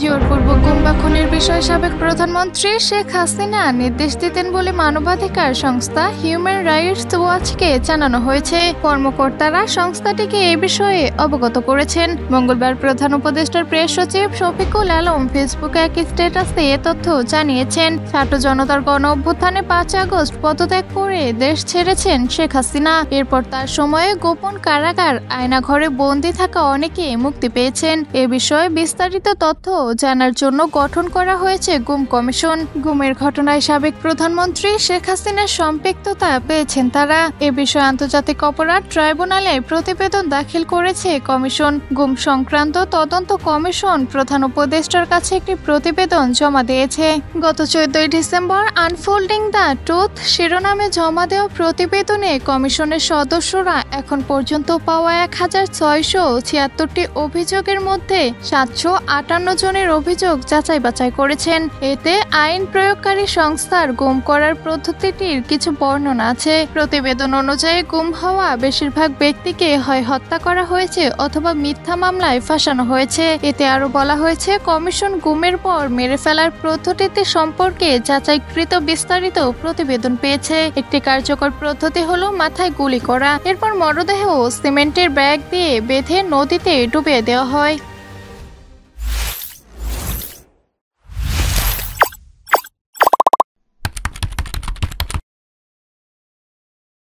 জোরপূর্বক গুম বা খুনের বিষয়ে সাবেক প্রধানমন্ত্রী শেখ হাসিনা নির্দেশ দিতেন বলে মানবাধিকার সংস্থা হিউম্যান রাইটস ওয়াচকে জানানো হয়েছে। কর্মকর্তারা সংস্থাটিকে এ বিষয়ে অবগত করেছেন। মঙ্গলবার প্রধান উপদেষ্টার প্রেস সচিব শফিকুল আলম ফেসবুকে এক স্ট্যাটাসে এ তথ্য জানিয়েছেন। ছাত্র জনতার গণ অভ্যুত্থানে 5 আগস্ট পদত্যাগ করে দেশ ছেড়েছেন শেখ হাসিনা। এরপর তার সময়ে গোপন কারাগার, আয়নাঘরে বন্দী থাকা অনেকে মুক্তি পেয়েছেন। এ বিষয়ে বিস্তারিত তথ্য জানার জন্য গঠন করা হয়েছে গুম কমিশন। গুমের ঘটনায় সাবেক প্রধানমন্ত্রী শেখ হাসিনার সম্পৃক্ততা পেয়েছেন তারা। এ বিষয়ে আন্তর্জাতিক অপরাধ ট্রাইব্যুনালে প্রতিবেদন দাখিল করেছে কমিশন। গুম সংক্রান্ত তদন্ত কমিশন প্রধান উপদেষ্টার কাছে একটি প্রতিবেদন জমা দিয়েছে। গত 14 ডিসেম্বর আনফোল্ডিং দ্য ট্রুথ শিরোনামে জমা দেওয়া প্রতিবেদনে কমিশনের সদস্যরা এখন পর্যন্ত পাওয়া 1676টি অভিযোগের মধ্যে 758 জনের অভিযোগ যাচাই বাছাই করেছেন। এতে আইন প্রয়োগকারী সংস্থার গুম করার পদ্ধতিটির কিছু বর্ণনা আছে। প্রতিবেদন অনুযায়ী গুম হওয়া বেশিরভাগ ব্যক্তিকে হয় হত্যা করা হয়েছে অথবা মিথ্যা মামলায় ফাঁসানো হয়েছে। এতে আরো বলা হয়েছে, কমিশন গুমের পর মেরে ফেলার পদ্ধতিটি সম্পর্কে যাচাইকৃত বিস্তারিত প্রতিবেদন পেয়েছে। একটি কার্যকর পদ্ধতি হলো মাথায় গুলি করা, এরপর মরদেহ সিমেন্টের ব্যাগ দিয়ে বেঁধে নদীতে ডুবিয়ে দেওয়া হয়।